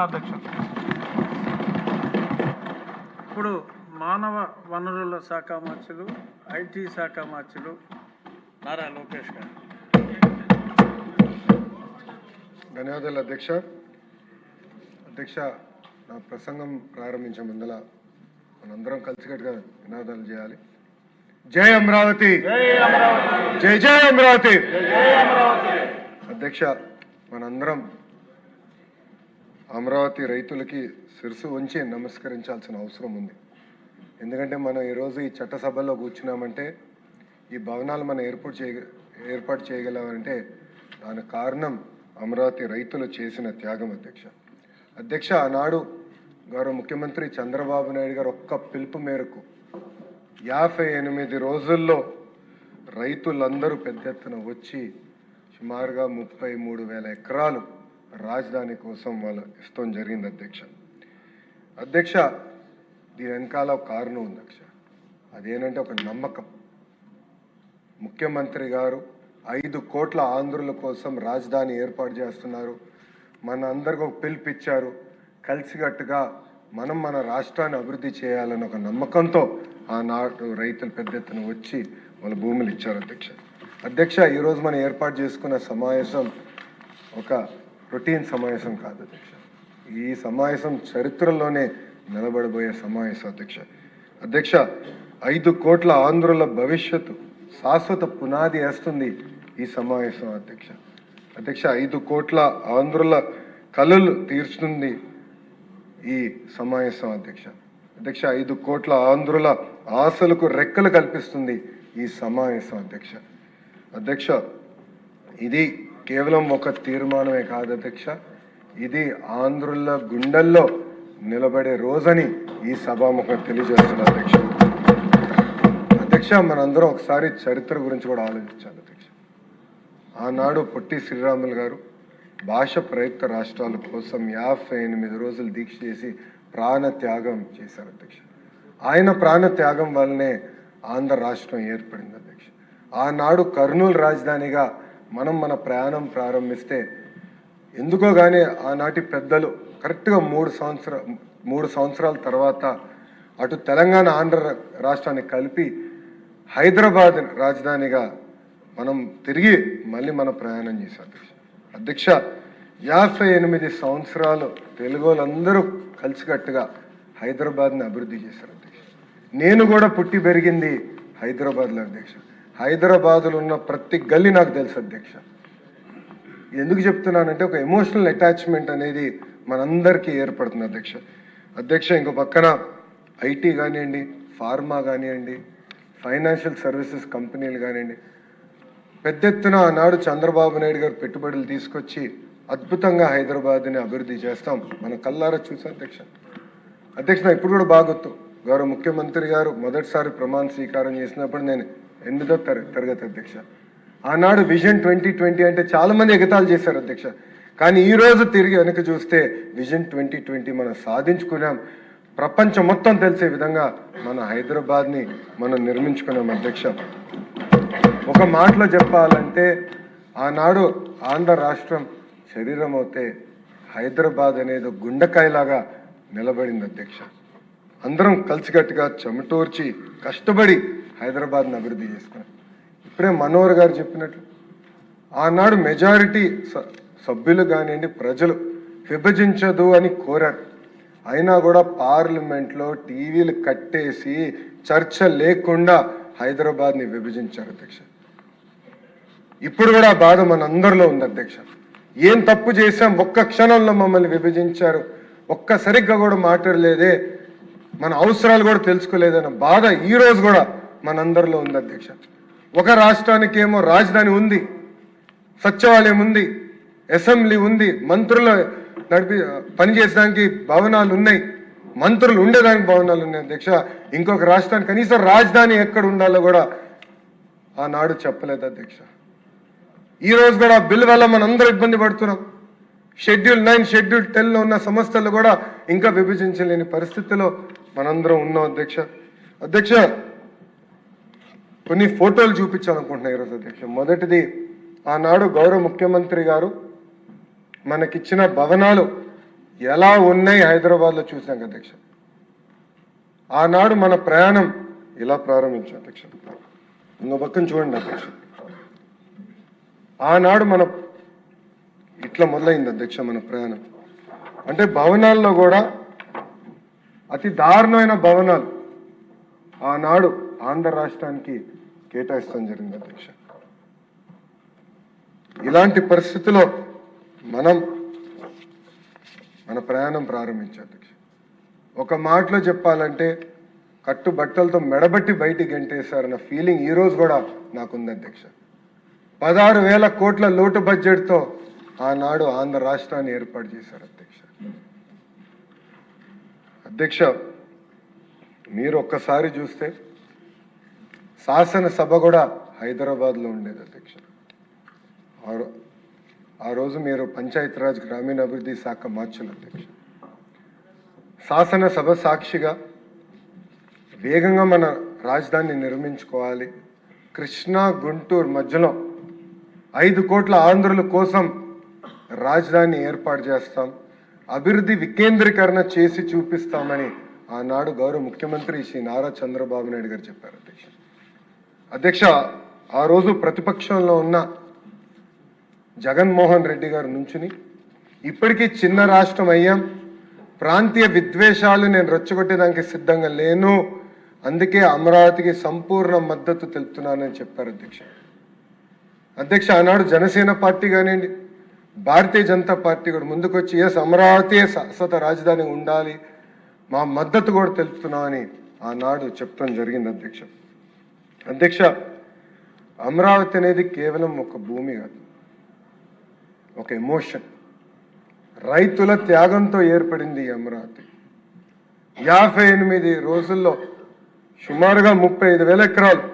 కోరుతున్నా అధ్యక్ష. ఇప్పుడు మానవ వనరుల శాఖ మంత్రులు, ఐటీ శాఖ మంత్రులు నారా లోకేష్ గారు. ధన్యవాదాలు అధ్యక్ష. అధ్యక్ష, నా ప్రసంగం ప్రారంభించే ముందల మనందరం కలిసికట్టుగా నినాదాలు చేయాలి. జై అమరావతి, జై జై అమరావతి. అధ్యక్ష, మనందరం అమరావతి రైతులకి శిరసు ఉంచి నమస్కరించాల్సిన అవసరం ఉంది. ఎందుకంటే మనం ఈరోజు ఈ చట్టసభల్లో కూర్చున్నామంటే, ఈ భవనాలు మనం ఏర్పాటు చేయగలమంటే దానికి కారణం అమరావతి రైతులు చేసిన త్యాగం అధ్యక్ష. అధ్యక్ష, ఆనాడు గౌరవ ముఖ్యమంత్రి చంద్రబాబు నాయుడు గారు ఒక్క పిలుపు మేరకు 58 రోజుల్లో రైతులందరూ పెద్ద ఎత్తున వచ్చి సుమారుగా 33,000 ఎకరాలు రాజధాని కోసం వాళ్ళు ఇష్టం జరిగింది అధ్యక్ష. అధ్యక్ష, దీని వెనకాల ఒక కారణం ఉంది అధ్యక్ష. అదేంటంటే ఒక నమ్మకం. ముఖ్యమంత్రి గారు 5 కోట్ల ఆంధ్రుల కోసం రాజధాని ఏర్పాటు చేస్తున్నారు, మన అందరికి ఒక పిలుపిచ్చారు, కలిసికట్టుగా మనం మన రాష్ట్రాన్ని అభివృద్ధి చేయాలని ఒక నమ్మకంతో ఆనాడు రైతులు పెద్ద ఎత్తున వచ్చి వాళ్ళ భూములు ఇచ్చారు అధ్యక్ష. అధ్యక్ష, ఈరోజు మనం ఏర్పాటు చేసుకున్న సమావేశం ఒక రొటీన్ సమావేశం కాదు అధ్యక్ష. ఈ సమావేశం చరిత్రలోనే నిలబడబోయే సమావేశం అధ్యక్ష. అధ్యక్ష, 5 కోట్ల ఆంధ్రుల భవిష్యత్తు శాశ్వత పునాది వేస్తుంది ఈ సమావేశం అధ్యక్ష. అధ్యక్ష, 5 కోట్ల ఆంధ్రుల కలలు తీర్చుతుంది ఈ సమావేశం అధ్యక్ష. అధ్యక్ష, 5 కోట్ల ఆంధ్రుల ఆశలకు రెక్కలు కల్పిస్తుంది ఈ సమావేశం అధ్యక్ష. అధ్యక్ష, ఇది కేవలం ఒక తీర్మానమే కాదు అధ్యక్ష, ఇది ఆంధ్రుల గుండెల్లో నిలబడే రోజని ఈ సభాముఖం తెలియజేస్తున్నారు అధ్యక్ష. అధ్యక్ష, మనందరం ఒకసారి చరిత్ర గురించి కూడా ఆలోచించాలి అధ్యక్ష. ఆనాడు పొట్టి శ్రీరాములు గారు భాష ప్రయుక్త రాష్ట్రాల కోసం 58 రోజులు దీక్ష చేసి ప్రాణ త్యాగం చేశారు అధ్యక్ష. ఆయన ప్రాణ త్యాగం వల్లనే ఆంధ్ర రాష్ట్రం ఏర్పడింది అధ్యక్ష. ఆనాడు కర్నూలు రాజధానిగా మనం మన ప్రయాణం ప్రారంభిస్తే ఎందుకో కానీ ఆనాటి పెద్దలు కరెక్ట్గా 3 సంవత్సరాల తర్వాత అటు తెలంగాణ ఆంధ్ర రాష్ట్రాన్ని కలిపి హైదరాబాద్ రాజధానిగా మనం తిరిగి మళ్ళీ మన ప్రయాణం చేశాం అధ్యక్ష. అధ్యక్ష, 58 సంవత్సరాలు తెలుగు వాళ్ళందరూ కలిసికట్టుగా హైదరాబాద్ని అభివృద్ధి చేశారు అధ్యక్ష. నేను కూడా పుట్టి పెరిగింది హైదరాబాద్లో అధ్యక్ష. హైదరాబాద్లో ఉన్న ప్రతి గల్లీ నాకు తెలుసు అధ్యక్ష. ఎందుకు చెప్తున్నానంటే ఒక ఎమోషనల్ అటాచ్మెంట్ అనేది మనందరికీ ఏర్పడుతుంది అధ్యక్ష. అధ్యక్ష, ఇంకో పక్కన ఐటీ కానివ్వండి, ఫార్మా కానివ్వండి, ఫైనాన్షియల్ సర్వీసెస్ కంపెనీలు కానివ్వండి, పెద్ద ఎత్తున ఆనాడు చంద్రబాబు నాయుడు గారు పెట్టుబడులు తీసుకొచ్చి అద్భుతంగా హైదరాబాద్ని అభివృద్ధి చేస్తాం మన కల్లారా చూసాం అధ్యక్ష. అధ్యక్ష, ఇప్పుడు కూడా బాగా గుర్తు, గౌరవ ముఖ్యమంత్రి గారు మొదటిసారి ప్రమాణ స్వీకారం చేసినప్పుడు నేను 8వ తరగతి అధ్యక్ష. ఆనాడు విజన్ 2020 అంటే చాలా మంది ఎగతాళి చేశారు అధ్యక్ష. కానీ ఈ రోజు తిరిగి వెనక చూస్తే విజన్ 2020 మనం సాధించుకున్నాం. ప్రపంచం మొత్తం తెలిసే విధంగా మన హైదరాబాద్ని మనం నిర్మించుకున్నాం అధ్యక్ష. ఒక మాటలో చెప్పాలంటే ఆనాడు ఆంధ్ర రాష్ట్రం శరీరం అవుతే హైదరాబాద్ అనేది గుండెకాయలాగా నిలబడింది అధ్యక్ష. అందరం కలిసికట్టుగా చెమటోర్చి కష్టపడి హైదరాబాద్ని అభివృద్ధి చేసుకున్నాం. ఇప్పుడే మనోహర్ గారు చెప్పినట్లు ఆనాడు మెజారిటీ సభ్యులు కానివ్వండి, ప్రజలు విభజించదు అని కోరారు. అయినా కూడా పార్లమెంట్లో టీవీలు కట్టేసి చర్చ లేకుండా హైదరాబాద్ని విభజించారు అధ్యక్ష. ఇప్పుడు కూడా ఆ బాధ మన అందరిలో ఉంది అధ్యక్ష. ఏం తప్పు చేశాం, ఒక్క క్షణంలో మమ్మల్ని విభజించారు, ఒక్క సరిగ్గా కూడా మాట్లాడలేదే, మన అవసరాలు కూడా తెలుసుకోలేదన్న బాధ ఈ రోజు కూడా మనందరిలో ఉంది అధ్యక్ష. ఒక రాష్ట్రానికేమో రాజధాని ఉంది, సచివాలయం ఉంది, అసెంబ్లీ ఉంది, మంత్రులు పనిచేసడానికి భవనాలు ఉన్నాయి, మంత్రులు ఉండేదానికి భవనాలు ఉన్నాయి అధ్యక్ష. ఇంకొక రాష్ట్రానికి కనీసం రాజధాని ఎక్కడ ఉండాలో కూడా ఆనాడు చెప్పలేదు అధ్యక్ష. ఈ రోజు కూడా బిల్ వల్ల మనందరూ ఇబ్బంది పడుతున్నాం. షెడ్యూల్ 9, షెడ్యూల్ 10లో ఉన్న సంస్థలు కూడా ఇంకా విభజించలేని పరిస్థితిలో మనందరం ఉన్నాం అధ్యక్ష. అధ్యక్ష, కొన్ని ఫోటోలు చూపించాలనుకుంటున్నా ఈరోజు అధ్యక్ష. మొదటిది, ఆనాడు గౌరవ ముఖ్యమంత్రి గారు మనకిచ్చిన భవనాలు ఎలా ఉన్నాయి హైదరాబాద్లో చూసాం అధ్యక్ష. ఆనాడు మన ప్రయాణం ఇలా ప్రారంభించాం అధ్యక్ష. ఇంకో పక్కన చూడండి అధ్యక్ష, ఆనాడు మన ఇట్లా మొదలైంది అధ్యక్ష మన ప్రయాణం. అంటే భవనాల్లో కూడా అతి దారుణమైన భవనాలు ఆనాడు ఆంధ్ర రాష్ట్రానికి కేటాయిస్తాం జరిగింది అధ్యక్ష. ఇలాంటి పరిస్థితిలో మనం మన ప్రయాణం ప్రారంభించాం అధ్యక్ష. ఒక మాటలో చెప్పాలంటే కట్టుబట్టలతో మెడబట్టి బయటికి గంటేశారన్న ఫీలింగ్ ఈ రోజు కూడా నాకుంది అధ్యక్ష. 16,000 కోట్ల లోటు బడ్జెట్తో ఆనాడు ఆంధ్ర రాష్ట్రాన్ని ఏర్పాటు చేశారు అధ్యక్ష. అధ్యక్ష, మీరు ఒక్కసారి చూస్తే శాసనసభ కూడా హైదరాబాద్లో ఉండేది అధ్యక్ష. ఆ రోజు మీరు పంచాయతీరాజ్ గ్రామీణాభివృద్ధి శాఖ మార్చులు అధ్యక్ష. శాసనసభ సాక్షిగా వేగంగా మన రాజధానిని నిర్మించుకోవాలి, కృష్ణా గుంటూరు మధ్యలో 5 కోట్ల ఆంధ్రుల కోసం రాజధాని ఏర్పాటు చేస్తాం, అభివృద్ధి వికేంద్రీకరణ చేసి చూపిస్తామని ఆనాడు గౌరవ ముఖ్యమంత్రి శ్రీ నారా చంద్రబాబు నాయుడు గారు చెప్పారు అధ్యక్ష. అధ్యక్ష, ఆ రోజు ప్రతిపక్షంలో ఉన్న జగన్మోహన్ రెడ్డి గారు నుంచుని ఇప్పటికీ చిన్న రాష్ట్రం అయ్యాం, ప్రాంతీయ విద్వేషాలు నేను రెచ్చగొట్టేదానికి సిద్ధంగా లేను, అందుకే అమరావతికి సంపూర్ణ మద్దతు తెలుపుతున్నానని చెప్పారు అధ్యక్ష. అధ్యక్ష, ఆనాడు జనసేన పార్టీ కానివ్వండి, భారతీయ జనతా పార్టీ కూడా ముందుకొచ్చి ఎస్ అమరావతి శాశ్వత రాజధాని ఉండాలి, మా మద్దతు కూడా తెలుపుతున్నామని ఆనాడు చెప్పడం జరిగింది అధ్యక్ష. అధ్యక్ష, అమరావతి అనేది కేవలం ఒక భూమి కాదు, ఒక ఎమోషన్. రైతుల త్యాగంతో ఏర్పడింది ఈ అమరావతి. 58 రోజుల్లో సుమారుగా 35,000 ఎకరాలు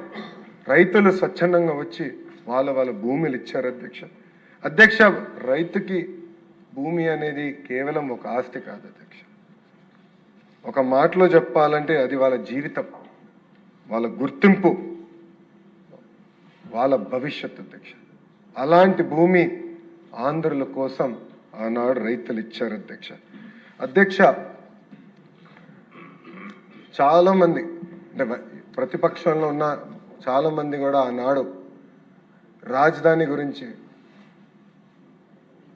రైతులు స్వచ్ఛందంగా వచ్చి వాళ్ళ భూములు ఇచ్చారు అధ్యక్ష. అధ్యక్ష, రైతుకి భూమి అనేది కేవలం ఒక ఆస్తి కాదు అధ్యక్ష. ఒక మాటలో చెప్పాలంటే అది వాళ్ళ జీవితం, వాళ్ళ గుర్తింపు, వాళ్ళ భవిష్యత్తు అధ్యక్ష. అలాంటి భూమి ఆంధ్రుల కోసం ఆనాడు రైతులు ఇచ్చారు అధ్యక్ష. అధ్యక్ష, చాలామంది అంటే ప్రతిపక్షంలో ఉన్న చాలామంది కూడా ఆనాడు రాజధాని గురించి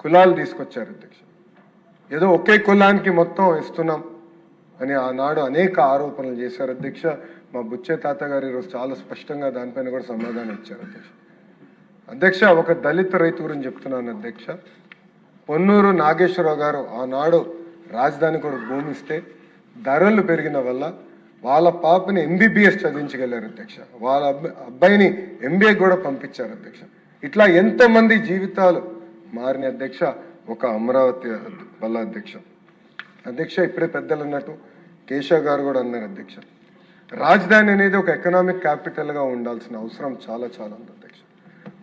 కులాలు తీసుకొచ్చారు అధ్యక్ష. ఏదో ఒకే కులానికి మొత్తం ఇస్తున్నాం అని ఆనాడు అనేక ఆరోపణలు చేశారు అధ్యక్ష. మా బుచ్చే తాత గారు ఈరోజు చాలా స్పష్టంగా దానిపైన కూడా సమాధానం ఇచ్చారు అధ్యక్ష. అధ్యక్ష, ఒక దళిత రైతు గురించి చెప్తున్నాను అధ్యక్ష. పొన్నూరు నాగేశ్వరరావు గారు ఆనాడు రాజధాని కూడా భూమి ఇస్తే ధరలు పెరిగిన వల్ల వాళ్ళ పాపని MBBS చదివించగలిగారు అధ్యక్ష. వాళ్ళ అబ్బాయిని MBA కూడా పంపించారు అధ్యక్ష. ఇట్లా ఎంతమంది జీవితాలు మారిన అధ్యక్ష ఒక అమరావతి వల్ల అధ్యక్ష. అధ్యక్ష, ఇప్పుడే పెద్దలు అన్నట్టు కేశవ్ గారు కూడా అన్నారు అధ్యక్ష, రాజధాని అనేది ఒక ఎకనామిక్ క్యాపిటల్గా ఉండాల్సిన అవసరం చాలా చాలా ఉంది అధ్యక్ష.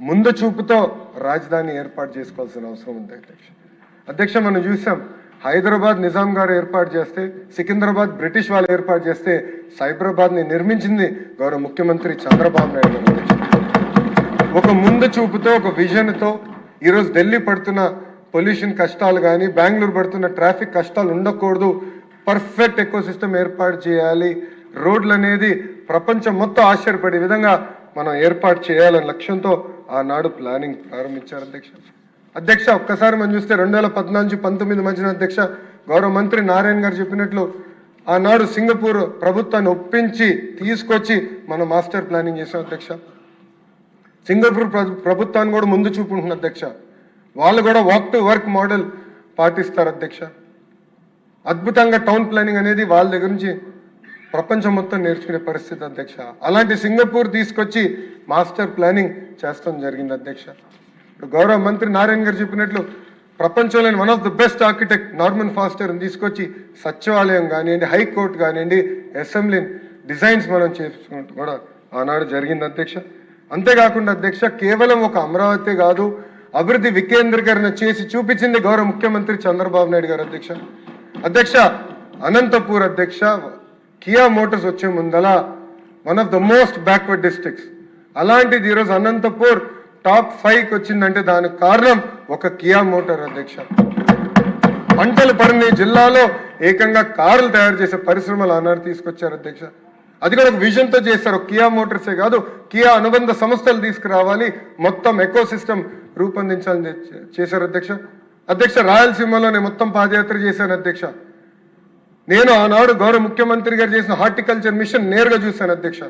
ముందు చూపుతో రాజధాని ఏర్పాటు చేసుకోవాల్సిన అవసరం ఉంది అధ్యక్ష. అధ్యక్ష, మనం చూసాం హైదరాబాద్ నిజాం గారు ఏర్పాటు చేస్తే, సికింద్రాబాద్ బ్రిటిష్ వాళ్ళు ఏర్పాటు చేస్తే, సైబరాబాద్ని నిర్మించింది గౌరవ ముఖ్యమంత్రి చంద్రబాబు నాయుడు గారు అధ్యక్ష. ఒక ముందు చూపుతో, ఒక విజన్తో ఈరోజు ఢిల్లీ పడుతున్న పొల్యూషన్ కష్టాలు కానీ, బెంగళూరు పడుతున్న ట్రాఫిక్ కష్టాలు ఉండకూడదు, పర్ఫెక్ట్ ఎకోసిస్టమ్ ఏర్పాటు చేయాలి, రోడ్లు అనేది ప్రపంచం మొత్తం ఆశ్చర్యపడే విధంగా మనం ఏర్పాటు చేయాలనే లక్ష్యంతో ఆనాడు ప్లానింగ్ ప్రారంభించారు అధ్యక్ష. అధ్యక్ష, ఒక్కసారి మనం చూస్తే 2014-19 మధ్యన అధ్యక్ష గౌరవ మంత్రి నారాయణ గారు చెప్పినట్లు ఆనాడు సింగపూర్ ప్రభుత్వాన్ని ఒప్పించి తీసుకొచ్చి మనం మాస్టర్ ప్లానింగ్ చేసాం అధ్యక్ష. సింగపూర్ ప్రభుత్వాన్ని కూడా ముందు చూపుకుంటున్న అధ్యక్ష. వాళ్ళు కూడా వాక్ టు వర్క్ మోడల్ పాటిస్తారు అధ్యక్ష. అద్భుతంగా టౌన్ ప్లానింగ్ అనేది వాళ్ళ దగ్గర నుంచి ప్రపంచం మొత్తం నేర్చుకునే పరిస్థితి అధ్యక్ష. అలాంటి సింగపూర్ తీసుకొచ్చి మాస్టర్ ప్లానింగ్ చేస్తాం జరిగింది అధ్యక్ష. ఇప్పుడు గౌరవ మంత్రి నారాయణ గారు చెప్పినట్లు ప్రపంచంలోని one of the best architect Norman ఫాస్టర్ని తీసుకొచ్చి సచివాలయం కానివ్వండి, హైకోర్టు కానివ్వండి, అసెంబ్లీ డిజైన్స్ మనం చేసుకుంటూ కూడా ఆనాడు జరిగింది అధ్యక్ష. అంతేకాకుండా అధ్యక్ష, కేవలం ఒక అమరావతి కాదు, అభివృద్ధి వికేంద్రీకరణ చేసి చూపించింది గౌరవ ముఖ్యమంత్రి చంద్రబాబు నాయుడు గారు అధ్యక్ష. అధ్యక్ష, అనంతపూర్ అధ్యక్ష కియా మోటార్స్ వచ్చే ముందల one of the most backward districts, అలాంటిది ఈరోజు అనంతపూర్ టాప్ 5కి వచ్చిందంటే దానికి కారణం ఒక కియా మోటార్ అధ్యక్ష. పంటలు పడిన జిల్లాలో ఏకంగా కార్లు తయారు చేసే పరిశ్రమలు ఆనాడు తీసుకొచ్చారు అధ్యక్ష. అది కూడా ఒక విజన్తో చేశారు. కియా మోటార్సే కాదు, కియా అనుబంధ సంస్థలు తీసుకురావాలి, మొత్తం ఎకో సిస్టమ్ రూపొందించాలని చేశారు అధ్యక్ష. అధ్యక్ష, రాయలసీమలోనే మొత్తం పాదయాత్ర చేశాను అధ్యక్ష. నేను ఆనాడు గౌరవ ముఖ్యమంత్రి గారు చేసిన హార్టికల్చర్ మిషన్ నేరుగా చూశాను అధ్యక్ష.